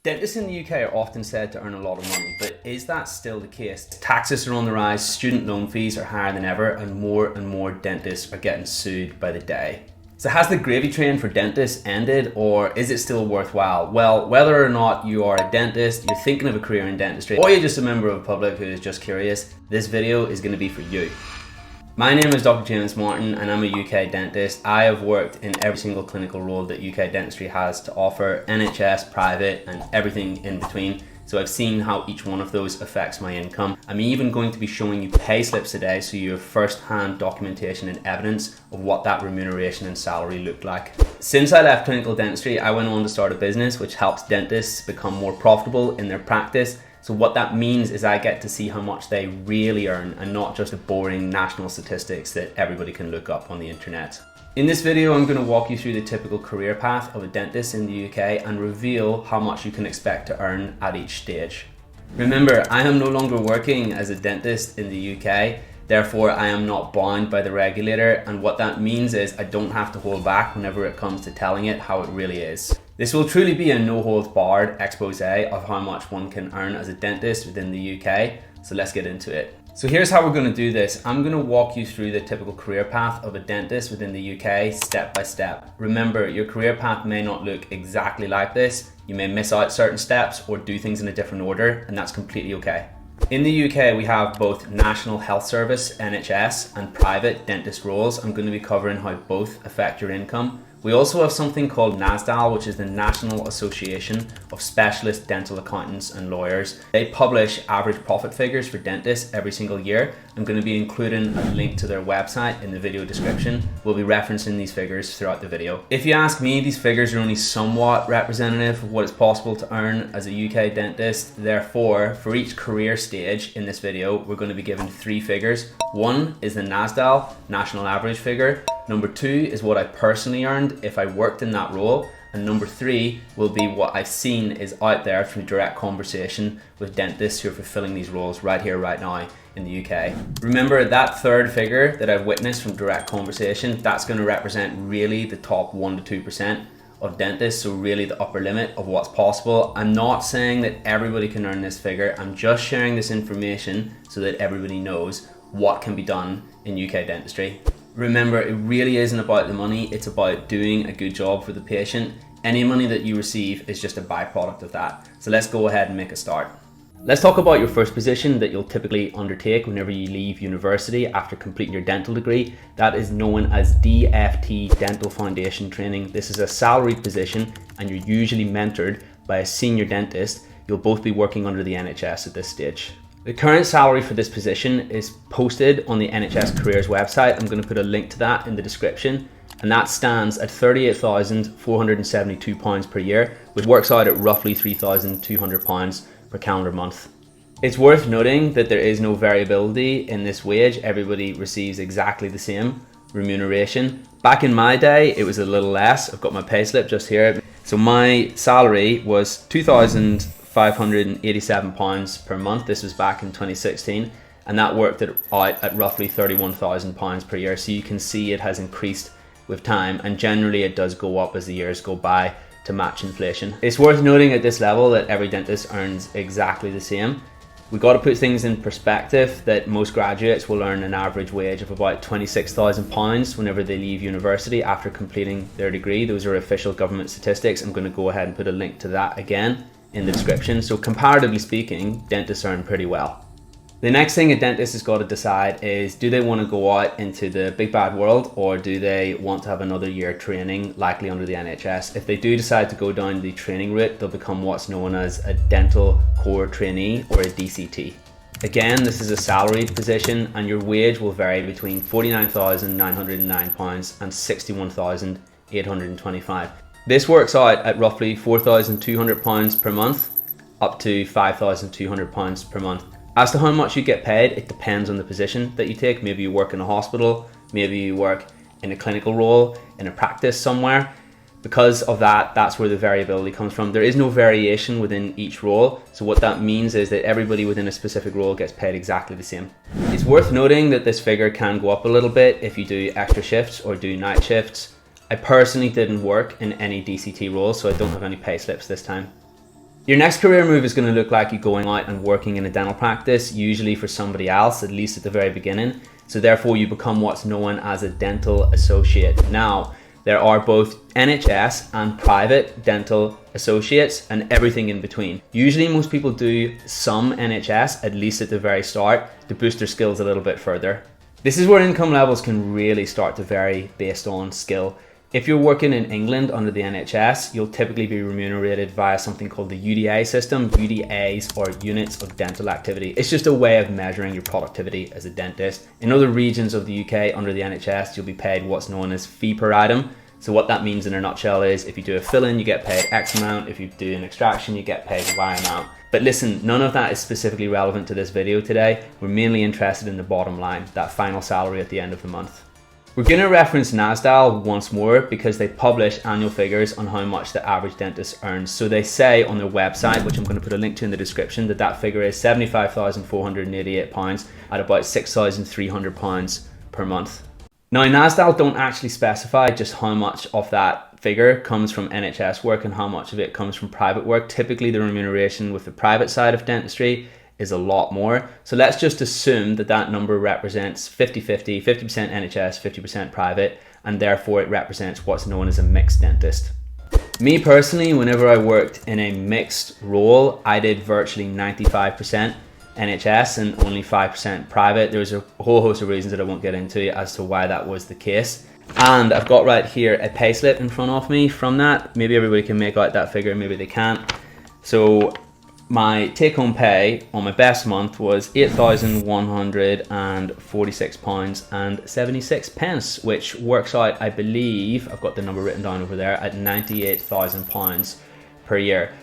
Dentists in the UK are often said to earn a lot of money, but is that still the case? Taxes are on the rise, student loan fees are higher than ever, and more dentists are getting sued by the day. So has the gravy train for dentists ended, or is it still worthwhile? Well, whether or not you are a dentist, you're thinking of a career in dentistry, or you're just a member of the public who is just curious, this video is going to be for you. My name is Dr. James Martin and I'm a UK dentist. I have worked in every single clinical role that UK dentistry has to offer, NHS, private and everything in between. So I've seen how each one of those affects my income. I'm even going to be showing you pay slips today so you have first-hand documentation and evidence of what that remuneration and salary looked like. Since I left clinical dentistry, I went on to start a business which helps dentists become more profitable in their practice. So what that means is I get to see how much they really earn and not just the boring national statistics that everybody can look up on the internet. In this video, I'm going to walk you through the typical career path of a dentist in the UK and reveal how much you can expect to earn at each stage. Remember, I am no longer working as a dentist in the UK, therefore I am not bound by the regulator, and what that means is I don't have to hold back whenever it comes to telling it how it really is. This will truly be a no-holds-barred expose of how much one can earn as a dentist within the UK, so let's get into it. So here's how we're going to do this. I'm going to walk you through the typical career path of a dentist within the UK step by step. Remember, your career path may not look exactly like this. You may miss out certain steps or do things in a different order, and that's completely okay. In the UK, we have both National Health Service, NHS, and private dentist roles. I'm going to be covering how both affect your income. We also have something called NASDAL, which is the National Association of Specialist Dental Accountants and Lawyers. They publish average profit figures for dentists every single year. I'm going to be including a link to their website in the video description. We'll be referencing these figures throughout the video. If you ask me, these figures are only somewhat representative of what is possible to earn as a UK dentist. Therefore, for each career stage in this video, we're going to be given three figures. One is the NASDAL, National Average figure. Number two is what I personally earned if I worked in that role. And number three will be what I've seen is out there through direct conversation with dentists who are fulfilling these roles right here, right now in the UK. Remember that third figure that I've witnessed from direct conversation, that's going to represent really the top 1 to 2% of dentists, so really the upper limit of what's possible. I'm not saying that everybody can earn this figure, I'm just sharing this information so that everybody knows what can be done in UK dentistry. Remember, it really isn't about the money, it's about doing a good job for the patient. Any money that you receive is just a byproduct of that. So let's go ahead and make a start. Let's talk about your first position that you'll typically undertake whenever you leave university after completing your dental degree. That is known as DFT, Dental Foundation Training. This is a salaried position and you're usually mentored by a senior dentist. You'll both be working under the NHS at this stage. The current salary for this position is posted on the NHS Careers website. I'm going to put a link to that in the description. And that stands at £38,472 per year, which works out at roughly £3,200 per calendar month. It's worth noting that there is no variability in this wage. Everybody receives exactly the same remuneration. Back in my day, it was a little less. I've got my payslip just here. So my salary was £2,587 per month. This was back in 2016, and that worked out at roughly £31,000 per year. So you can see it has increased with time, and generally it does go up as the years go by to match inflation. It's worth noting at this level that every dentist earns exactly the same. We got to put things in perspective that most graduates will earn an average wage of about £26,000 whenever they leave university after completing their degree. Those are official government statistics. I'm going to go ahead and put a link to that again in the description. So comparatively speaking, dentists earn pretty well. The next thing a dentist has got to decide is, do they want to go out into the big bad world, or do they want to have another year training, likely under the NHS? If they do decide to go down the training route, they'll become what's known as a dental core trainee or a DCT. Again, this is a salaried position and your wage will vary between £49,909 and £61,825. This works out at roughly £4,200 per month up to £5,200 per month. As to how much you get paid, it depends on the position that you take. Maybe you work in a hospital, maybe you work in a clinical role, in a practice somewhere. Because of that, that's where the variability comes from. There is no variation within each role. So what that means is that everybody within a specific role gets paid exactly the same. It's worth noting that this figure can go up a little bit if you do extra shifts or do night shifts. I personally didn't work in any DCT roles, so I don't have any pay slips this time. Your next career move is going to look like you going out and working in a dental practice, usually for somebody else, at least at the very beginning. So therefore you become what's known as a dental associate. Now, there are both NHS and private dental associates and everything in between. Usually most people do some NHS, at least at the very start, to boost their skills a little bit further. This is where income levels can really start to vary based on skill. If you're working in England under the NHS, you'll typically be remunerated via something called the UDA system. UDAs or units of dental activity. It's just a way of measuring your productivity as a dentist. In other regions of the UK under the NHS, you'll be paid what's known as fee per item. So what that means in a nutshell is if you do a fill-in, you get paid X amount. If you do an extraction, you get paid Y amount. But listen, none of that is specifically relevant to this video today. We're mainly interested in the bottom line, that final salary at the end of the month. We're going to reference NASDAQ once more because they publish annual figures on how much the average dentist earns. So they say on their website, which I'm going to put a link to in the description, that figure is £75,488 at about £6,300 per month. Now, NASDAQ don't actually specify just how much of that figure comes from NHS work and how much of it comes from private work. Typically, the remuneration with the private side of dentistry is a lot more. So let's just assume that number represents 50-50, 50% NHS, 50% private, and therefore it represents what's known as a mixed dentist. Me personally, whenever I worked in a mixed role, I did virtually 95% NHS and only 5% private. There's a whole host of reasons that I won't get into as to why that was the case. And I've got right here a payslip in front of me from that. Maybe everybody can make out that figure, maybe they can't. So my take-home pay on my best month was £8,146.76, which works out, I believe, I've got the number written down over there, at £98,000 per year.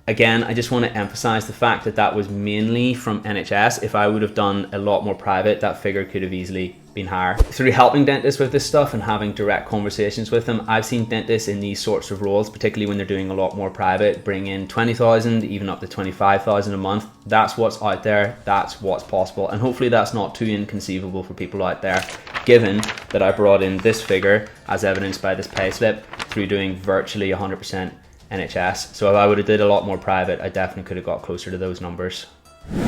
Again, I just want to emphasize the fact that was mainly from NHS. If I would have done a lot more private, that figure could have easily been higher. Through helping dentists with this stuff and having direct conversations with them, I've seen dentists in these sorts of roles, particularly when they're doing a lot more private, bring in 20,000, even up to 25,000 a month. That's what's out there, that's what's possible, and hopefully that's not too inconceivable for people out there, given that I brought in this figure as evidenced by this payslip through doing virtually 100% NHS. So if I would have did a lot more private, I definitely could have got closer to those numbers.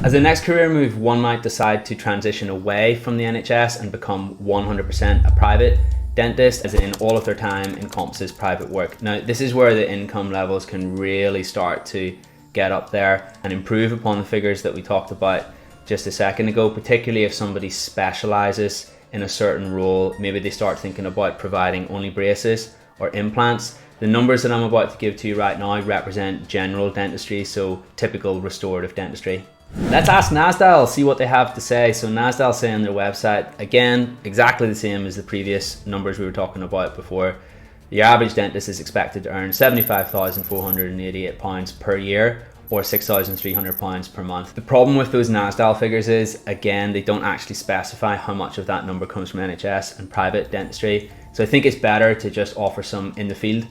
As a next career move, one might decide to transition away from the NHS and become 100% a private dentist, as in all of their time encompasses private work. Now, this is where the income levels can really start to get up there and improve upon the figures that we talked about just a second ago, particularly if somebody specializes in a certain role. Maybe they start thinking about providing only braces or implants. The numbers that I'm about to give to you right now represent general dentistry, so typical restorative dentistry. Let's ask NASDAQ, see what they have to say. So NASDAQ say on their website, again, exactly the same as the previous numbers we were talking about before. The average dentist is expected to earn £75,488 per year or £6,300 per month. The problem with those NASDAQ figures is, again, they don't actually specify how much of that number comes from NHS and private dentistry. So I think it's better to just offer some in the field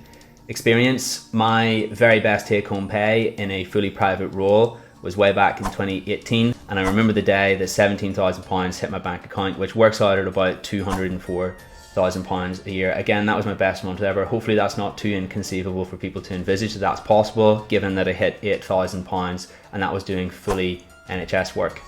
experience. My very best take-home pay in a fully private role was way back in 2018, and I remember the day that £17,000 hit my bank account, which works out at about £204,000 a year. Again, that was my best month ever. Hopefully that's not too inconceivable for people to envisage that that's possible, given that I hit £8,000 and that was doing fully NHS work.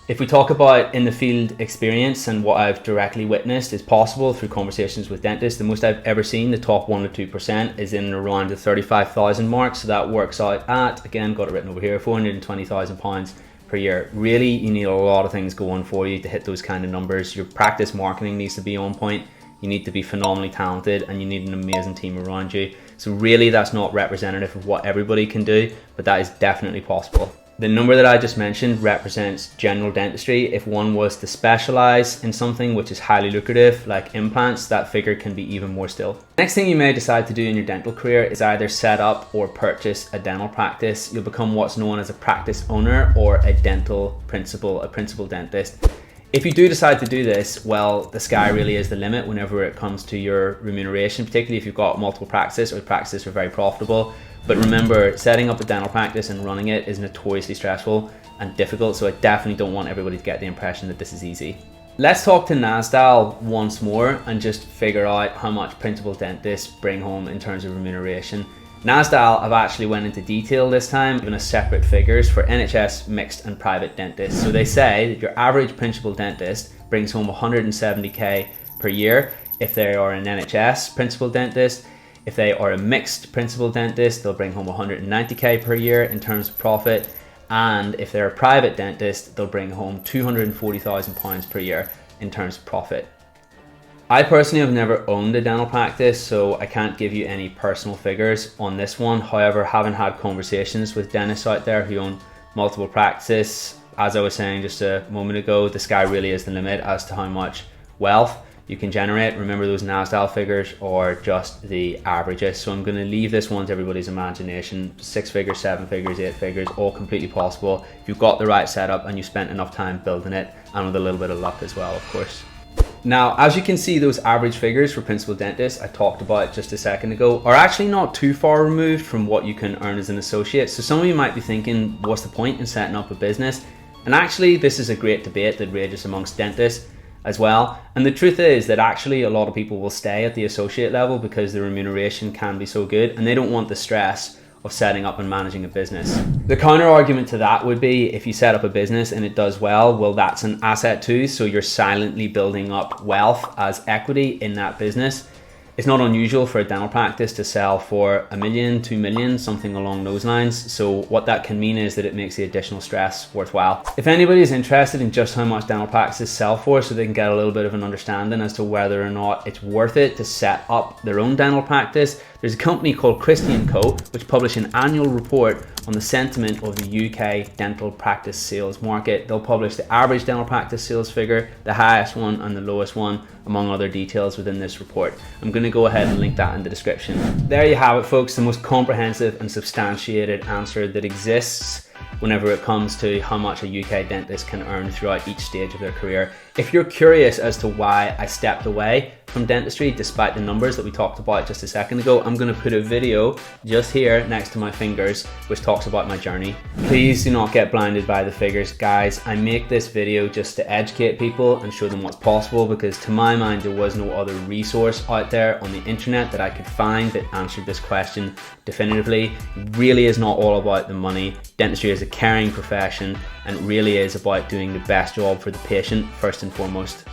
If we talk about in the field experience and what I've directly witnessed is possible through conversations with dentists, the most I've ever seen, the top 1 to 2%, is in and around the 35,000 mark. So that works out at, again, got it written over here, £420,000 per year. Really, you need a lot of things going for you to hit those kind of numbers. Your practice marketing needs to be on point. You need to be phenomenally talented and you need an amazing team around you. So really, that's not representative of what everybody can do, but that is definitely possible. The number that I just mentioned represents general dentistry. If one was to specialize in something which is highly lucrative, like implants, that figure can be even more still. Next thing you may decide to do in your dental career is either set up or purchase a dental practice. You'll become what's known as a practice owner or a dental principal, a principal dentist. If you do decide to do this, well, the sky really is the limit whenever it comes to your remuneration, particularly if you've got multiple practices or practices are very profitable. But remember, setting up a dental practice and running it is notoriously stressful and difficult, so I definitely don't want everybody to get the impression that this is easy. Let's talk to NASDAQ once more and just figure out how much principal dentists bring home in terms of remuneration. NASDAQ have actually went into detail this time, giving us separate figures for NHS, mixed and private dentists. So they say that your average principal dentist brings home 170k per year if they are an NHS principal dentist. If they are a mixed principal dentist, they'll bring home 190k per year in terms of profit. And if they're a private dentist, they'll bring home £240,000 per year in terms of profit. I personally have never owned a dental practice, so I can't give you any personal figures on this one. However, having had conversations with dentists out there who own multiple practices, as I was saying just a moment ago, the sky really is the limit as to how much wealth you can generate. Remember, those NASDAQ figures are just the averages. So I'm going to leave this one to everybody's imagination. 6 figures, 7 figures, 8 figures, all completely possible if you've got the right setup and you spent enough time building it, and with a little bit of luck as well, of course. Now, as you can see, those average figures for principal dentists I talked about just a second ago are actually not too far removed from what you can earn as an associate. So some of you might be thinking, what's the point in setting up a business? And actually, this is a great debate that rages amongst dentists as well. And the truth is that actually a lot of people will stay at the associate level because the remuneration can be so good and they don't want the stress of setting up and managing a business. The counter argument to that would be, if you set up a business and it does well, that's an asset too. So you're silently building up wealth as equity in that business. It's not unusual for a dental practice to sell for $1 million, $2 million, something along those lines. So what that can mean is that it makes the additional stress worthwhile. If anybody is interested in just how much dental practices sell for, so they can get a little bit of an understanding as to whether or not it's worth it to set up their own dental practice, there's a company called Christie & Co, which publish an annual report on the sentiment of the UK dental practice sales market. They'll publish the average dental practice sales figure, the highest one and the lowest one, among other details within this report. I'm going to go ahead and link that in the description. There you have it, folks, the most comprehensive and substantiated answer that exists whenever it comes to how much a UK dentist can earn throughout each stage of their career. If you're curious as to why I stepped away from dentistry despite the numbers that we talked about just a second ago, I'm going to put a video just here next to my fingers which talks about my journey. Please do not get blinded by the figures, guys. I make this video just to educate people and show them what's possible, because to my mind there was no other resource out there on the internet that I could find that answered this question definitively. It really is not all about the money. Dentistry is a caring profession and really is about doing the best job for the patient first and foremost.